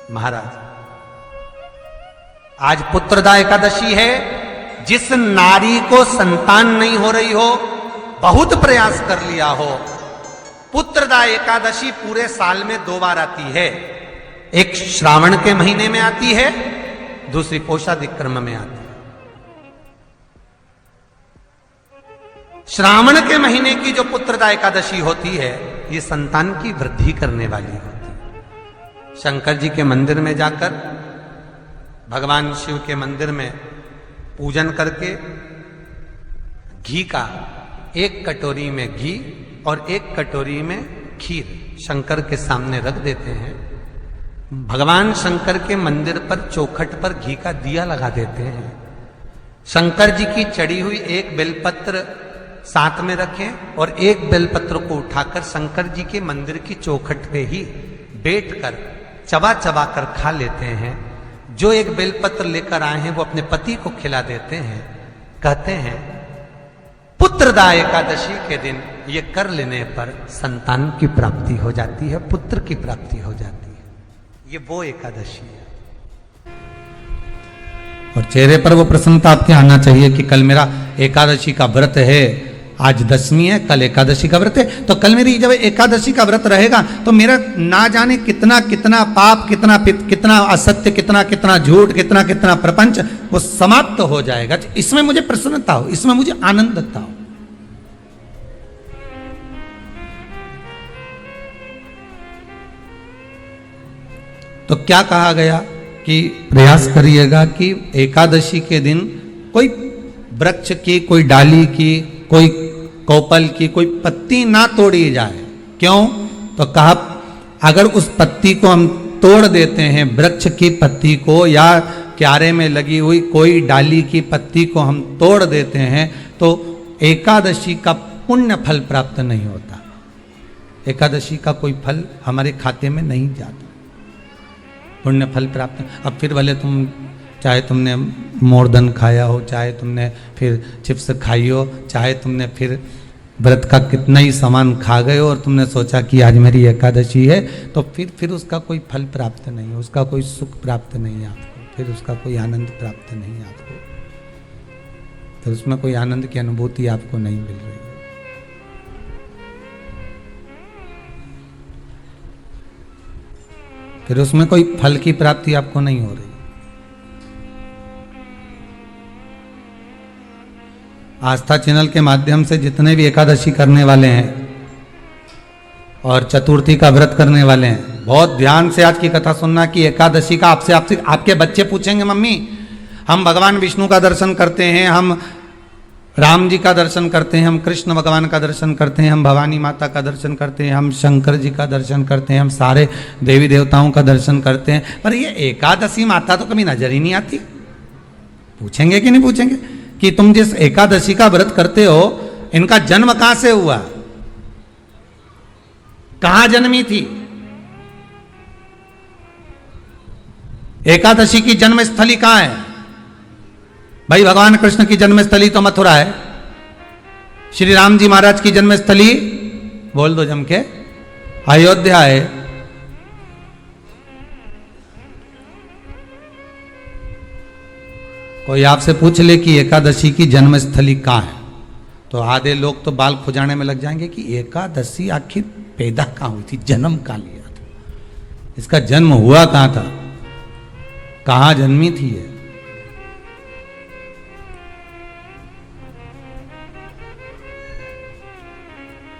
महाराज आज पुत्रदा एकादशी है। जिस नारी को संतान नहीं हो रही हो, बहुत प्रयास कर लिया हो, पुत्रदा एकादशी पूरे साल में 2 बार आती है। एक श्रावण के महीने में आती है, दूसरी पोषादिक्रम में आती है। श्रावण के महीने की जो पुत्रदा एकादशी होती है, ये संतान की वृद्धि करने वाली होती है। शंकर जी के मंदिर में जाकर, भगवान शिव के मंदिर में पूजन करके घी का 1 कटोरी में घी और 1 कटोरी में खीर शंकर के सामने रख देते हैं। भगवान शंकर के मंदिर पर चौखट पर घी का दिया लगा देते हैं। शंकर जी की चढ़ी हुई 1 बेलपत्र साथ में रखें और 1 बेलपत्र को उठाकर शंकर जी के मंदिर की चौखट पे ही बैठकर चबा चबा कर खा लेते हैं। जो 1 बेलपत्र लेकर आए हैं वो अपने पति को खिला देते हैं। कहते हैं पुत्रदा एकादशी के दिन ये कर लेने पर संतान की प्राप्ति हो जाती है, पुत्र की प्राप्ति हो जाती है। ये वो एकादशी है। और चेहरे पर वो प्रसन्नता आपके आना चाहिए कि कल मेरा एकादशी का व्रत है, आज दशमी है, कल एकादशी का व्रत है, तो कल मेरी जब एकादशी का व्रत रहेगा तो मेरा ना जाने कितना कितना पाप, कितना असत्य, कितना झूठ, कितना प्रपंच वो समाप्त हो जाएगा। इसमें मुझे प्रसन्नता हो, इसमें मुझे आनंदता हो। तो क्या कहा गया कि प्रयास करिएगा कि एकादशी के दिन कोई वृक्ष की, कोई डाली की, कोई कोपल की कोई पत्ती ना तोड़ी जाए। क्यों? तो कहा अगर उस पत्ती को हम तोड़ देते हैं, वृक्ष की पत्ती को या क्यारे में लगी हुई कोई डाली की पत्ती को हम तोड़ देते हैं तो एकादशी का पुण्य फल प्राप्त नहीं होता। एकादशी का कोई फल हमारे खाते में नहीं जाता, पुण्य फल प्राप्त। अब फिर भले तुम चाहे तुमने मोरधन खाया हो, चाहे तुमने फिर चिप्स खाई हो, चाहे तुमने फिर व्रत का कितना ही सामान खा गए हो और तुमने सोचा कि आज मेरी एकादशी है, तो फिर उसका कोई फल प्राप्त नहीं, उसका कोई सुख प्राप्त नहीं आपको, फिर उसका कोई आनंद प्राप्त नहीं आपको, फिर उसमें कोई आनंद की अनुभूति आपको नहीं मिल रही है। फिर उसमें कोई फल की प्राप्ति आपको नहीं हो रही। आस्था चैनल के माध्यम से जितने भी एकादशी करने वाले हैं और चतुर्थी का व्रत करने वाले हैं, बहुत ध्यान से आज की कथा सुनना कि एकादशी का आपसे आपके बच्चे पूछेंगे, मम्मी हम भगवान विष्णु का दर्शन करते हैं, हम राम जी का दर्शन करते हैं, हम कृष्ण भगवान का दर्शन करते हैं, हम भवानी माता का दर्शन करते हैं, हम शंकर जी का दर्शन करते हैं, हम सारे देवी देवताओं का दर्शन करते हैं, पर ये एकादशी माता तो कभी नजर ही नहीं आती। पूछेंगे कि नहीं पूछेंगे कि तुम जिस एकादशी का व्रत करते हो, इनका जन्म कहां से हुआ, कहां जन्मी थी? एकादशी की जन्मस्थली कहां है? भाई भगवान कृष्ण की जन्मस्थली तो मथुरा है, श्री राम जी महाराज की जन्मस्थली बोल दो जम के अयोध्या है। कोई आपसे पूछ ले कि एकादशी की जन्मस्थली कहाँ है, तो आधे लोग तो बाल खुजाने में लग जाएंगे कि एकादशी आखिर पैदा कहाँ हुई थी, जन्म कहाँ लिया था, इसका जन्म हुआ कहाँ था, कहाँ जन्मी थी ये।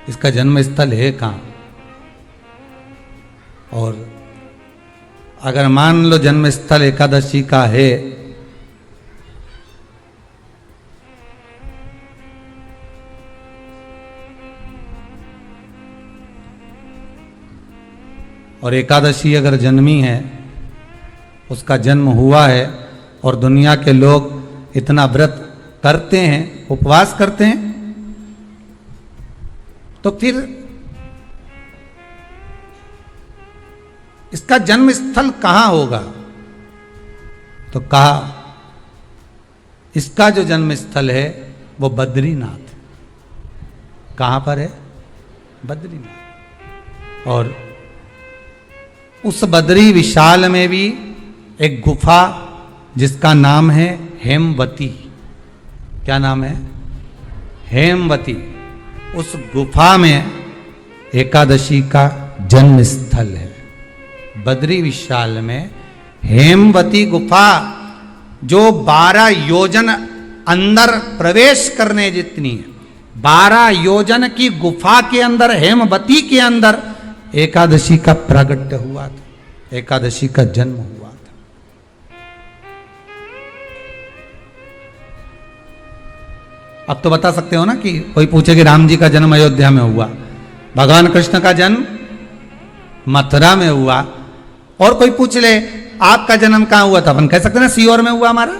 इसका जन्म स्थल है कहाँ? और अगर मान लो जन्म स्थल एकादशी का है, और एकादशी अगर जन्मी है, उसका जन्म हुआ है और दुनिया के लोग इतना व्रत करते हैं, उपवास करते हैं, तो फिर इसका जन्म स्थल कहां होगा? तो कहा इसका जो जन्म स्थल है वो बद्रीनाथ। कहां पर है? बद्रीनाथ। और उस बद्री विशाल में भी एक गुफा जिसका नाम है हेमवती। क्या नाम है? हेमवती। उस गुफा में एकादशी का जन्म स्थल है। बद्री विशाल में हेमवती गुफा जो 12 योजन अंदर प्रवेश करने जितनी है, 12 योजन की गुफा के अंदर, हेमवती के अंदर एकादशी का प्रागट्य हुआ था, एकादशी का जन्म हुआ था। अब तो बता सकते हो ना कि कोई पूछे कि राम जी का जन्म अयोध्या में हुआ, भगवान कृष्ण का जन्म मथुरा में हुआ, और कोई पूछ ले आपका जन्म कहाँ हुआ था, अपन कह सकते ना सीहोर में हुआ हमारा।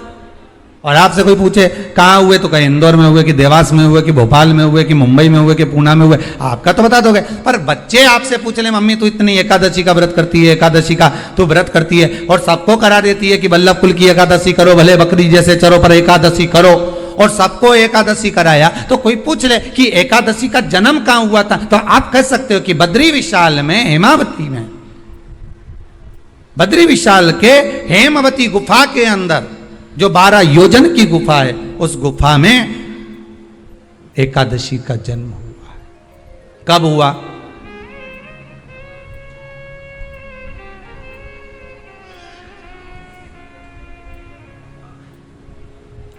और आपसे कोई पूछे कहाँ हुए तो कहीं इंदौर में हुए, कि देवास में हुए, कि भोपाल में हुए, कि मुंबई में हुए, कि पूना में हुए, आपका तो बता दोगे। पर बच्चे आपसे पूछ ले मम्मी तू इतनी एकादशी का व्रत करती है, एकादशी का तू व्रत करती है, और सबको करा देती है कि बल्लभ कुल की एकादशी करो, भले बकरी जैसे चरो पर एकादशी करो, और सबको एकादशी कराया। तो कोई पूछ ले कि एकादशी का जन्म कहाँ हुआ था, तो आप कह सकते हो कि बद्री विशाल में, हेमावती में, बद्री विशाल के हेमवती गुफा के अंदर जो 12 योजन की गुफा है, उस गुफा में एकादशी का जन्म हुआ। कब हुआ?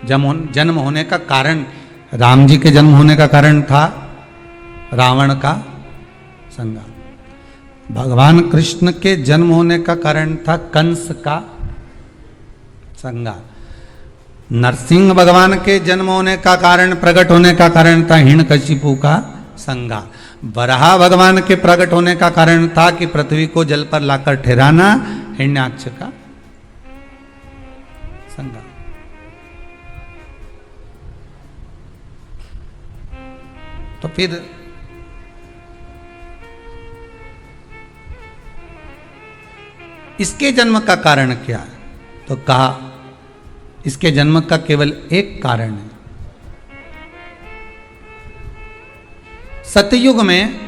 जन्म होने का कारण, राम जी के जन्म होने का कारण था रावण का संहार। भगवान कृष्ण के जन्म होने का कारण था कंस का संहार। नरसिंह भगवान के जन्म होने का कारण, प्रकट होने का कारण था हिरण्यकशिपु का संहार। वराह भगवान के प्रकट होने का कारण था कि पृथ्वी को जल पर लाकर ठहराना, हिरण्याक्ष का संहार। तो फिर इसके जन्म का कारण क्या है? तो कहा इसके जन्म का केवल एक कारण है। सतयुग में,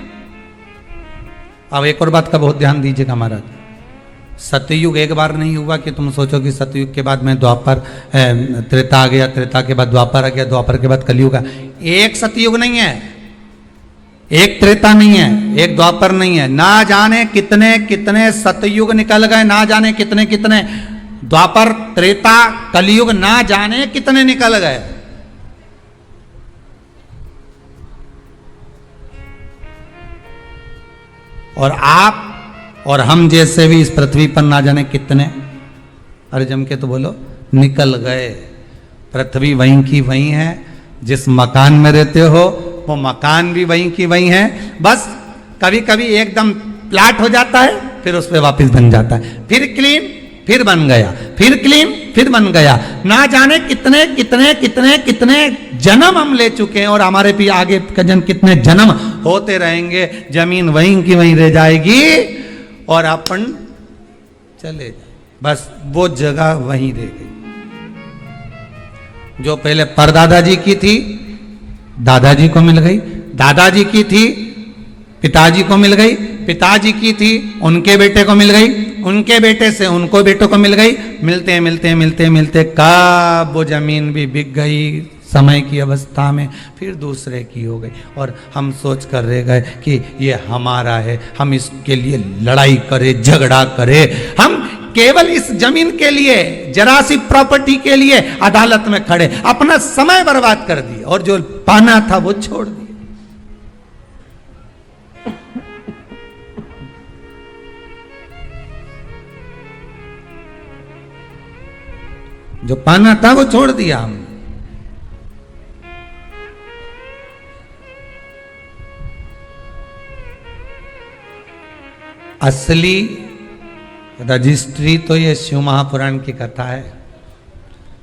अब एक और बात का बहुत ध्यान दीजिएगा महाराज, सतयुग एक बार नहीं हुआ कि तुम सोचो कि सतयुग के बाद में द्वापर, त्रेता आ गया, त्रेता के बाद द्वापर आ गया, द्वापर के बाद कलयुग। एक सतयुग नहीं है, एक त्रेता नहीं है, एक द्वापर नहीं है। ना जाने कितने कितने सतयुग निकल गए, ना जाने कितने कितने द्वापर, त्रेता, कलयुग, ना जाने कितने निकल गए। और आप और हम जैसे भी इस पृथ्वी पर ना जाने कितने, अरे जम के तो बोलो, निकल गए। पृथ्वी वहीं की वहीं है, जिस मकान में रहते हो वो मकान भी वहीं की वहीं है। बस कभी कभी एकदम प्लाट हो जाता है, फिर उस पर वापस बन जाता है, फिर क्लीन, फिर बन गया, फिर क्लीन, फिर बन गया। ना जाने कितने कितने कितने कितने जन्म हम ले चुके हैं, और हमारे भी आगे का जन्म कितने जन्म होते रहेंगे। जमीन वहीं की वहीं रह जाएगी और अपन चले जाए, बस वो जगह वहीं रह गई। जो पहले परदादाजी की थी, दादाजी को मिल गई, दादाजी की थी, पिताजी को मिल गई, पिताजी की थी, उनके बेटे को मिल गई, उनके बेटे से उनको बेटों को मिल गई। मिलते मिलते मिलते मिलते कब वो जमीन भी बिक गई समय की अवस्था में, फिर दूसरे की हो गई। और हम सोच कर रह गए कि ये हमारा है, हम इसके लिए लड़ाई करें, झगड़ा करें, हम केवल इस जमीन के लिए, जरा सी प्रॉपर्टी के लिए अदालत में खड़े, अपना समय बर्बाद कर दिया, और जो पाना था वो छोड़ दिया। जो पाना था वो छोड़ दिया हमने। असली रजिस्ट्री तो ये शिव महापुराण की कथा है,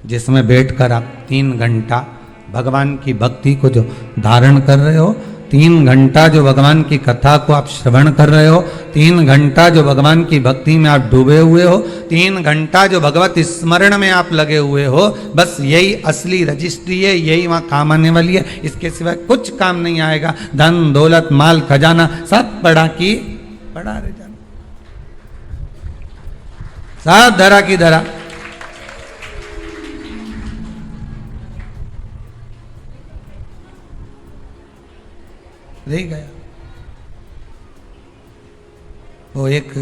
जिसमें बैठकर आप 3 घंटा भगवान की भक्ति को जो धारण कर रहे हो, 3 घंटा जो भगवान की कथा को आप श्रवण कर रहे हो, 3 घंटा जो भगवान की भक्ति में आप डूबे हुए हो, 3 घंटा जो भगवत स्मरण में आप लगे हुए हो, बस यही असली रजिस्ट्री है, यही वहाँ काम आने वाली है। इसके सिवाय कुछ काम नहीं आएगा। धन दौलत माल खजाना सब पड़ा की पड़ा रह जाना। सब धरा की धरा। रह गया। वो एक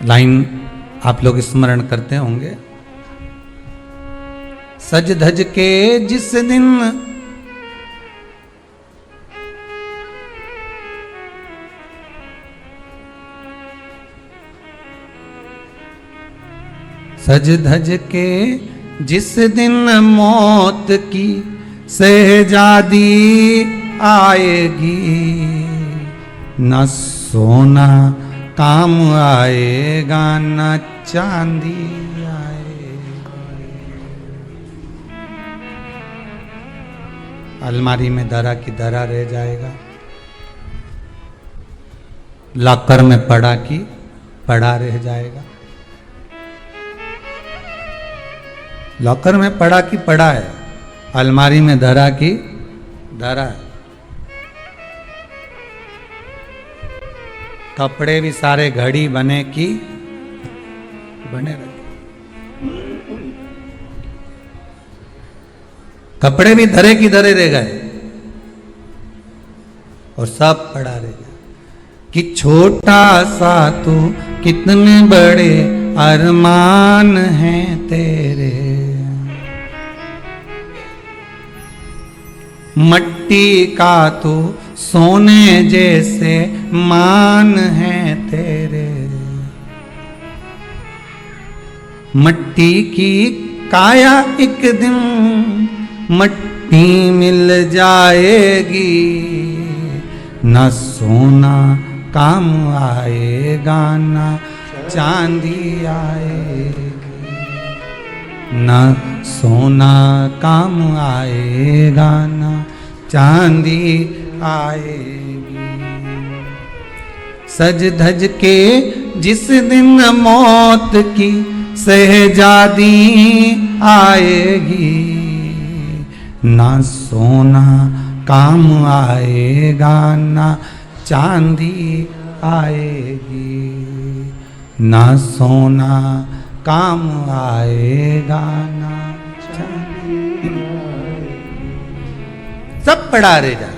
लाइन आप लोग स्मरण करते होंगे, सज धज के जिस दिन सज धज के जिस दिन मौत की शहजादी आएगी, न सोना काम आएगा न चांदी आएगी। अलमारी में धरा की धरा रह जाएगा, लॉकर में पड़ा की पड़ा रह जाएगा। लॉकर में पड़ा की पड़ा है, अलमारी में धरा की धरा है। कपड़े भी सारे घड़ी बने की बने रहे, कपड़े भी धरे की धरे रह गए और सब पड़ा रह गया। कि छोटा सा तू कितने बड़े अरमान हैं तेरे, मट्टी का तो सोने जैसे मान है तेरे। मट्टी की काया एक दिन मट्टी मिल जाएगी, न सोना काम आएगा न चांदी आएगी, न सोना काम आएगा न चांदी आएगी। सज धज के जिस दिन मौत की शहजादी आएगी, ना सोना काम आएगा ना चांदी आएगी, ना सोना काम आएगा ना चांदी आएगी। सब पड़ा रह जाएगा,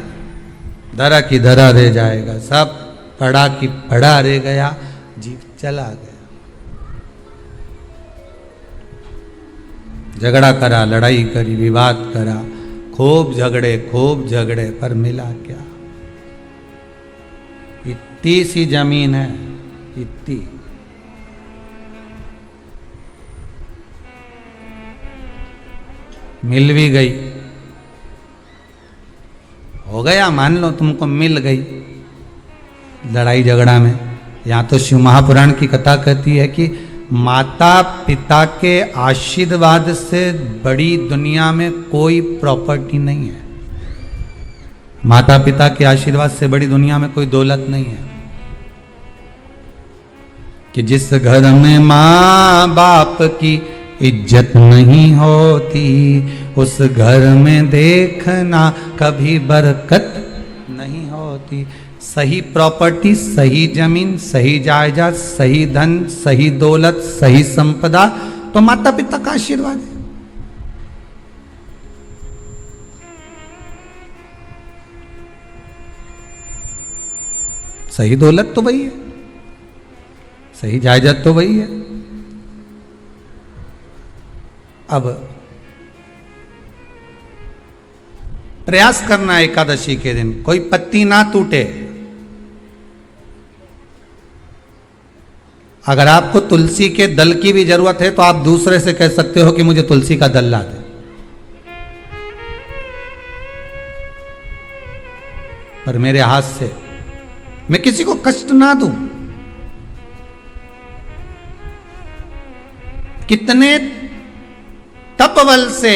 धरा की धरा रह जाएगा, सब पड़ा की पड़ा रह गया, जीव चला गया। झगड़ा करा, लड़ाई करी, विवाद करा, खूब झगड़े पर मिला क्या? इतनी सी जमीन है, इतनी। मिल भी गई, हो गया, मान लो तुमको मिल गई लड़ाई झगड़ा में। यहाँ तो शिव महापुराण की कथा कहती है कि माता पिता के आशीर्वाद से बड़ी दुनिया में कोई प्रॉपर्टी नहीं है। माता पिता के आशीर्वाद से बड़ी दुनिया में कोई दौलत नहीं है। कि जिस घर में माँ बाप की इज्जत नहीं होती, उस घर में देखना कभी बरकत नहीं होती। सही प्रॉपर्टी, सही जमीन, सही जायदाद, सही धन, सही दौलत, सही संपदा तो माता पिता का आशीर्वाद है। सही दौलत तो वही है, सही जायदाद तो वही है। अब प्रयास करना एकादशी के दिन कोई पत्ती ना टूटे। अगर आपको तुलसी के दल की भी जरूरत है तो आप दूसरे से कह सकते हो कि मुझे तुलसी का दल ला दे, पर मेरे हाथ से मैं किसी को कष्ट ना दूं। कितने तपबल से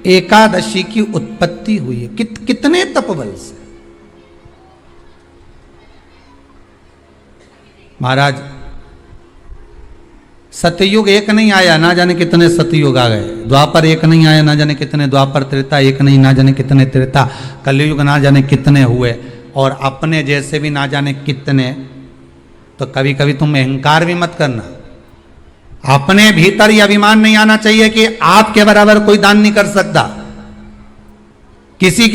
एकादशी की उत्पत्ति हुई है, कितने तपबल से। महाराज सतयुग एक नहीं आया, ना जाने कितने सतयुग आ गए। द्वापर एक नहीं आया, ना जाने कितने द्वापर। त्रेता एक नहीं, ना जाने कितने त्रेता। कलयुग ना जाने कितने हुए, और अपने जैसे भी ना जाने कितने तो कभी कभी तुम अहंकार भी मत करना। अपने भीतर ये अभिमान नहीं आना चाहिए कि आपके बराबर कोई दान नहीं कर सकता, किसी के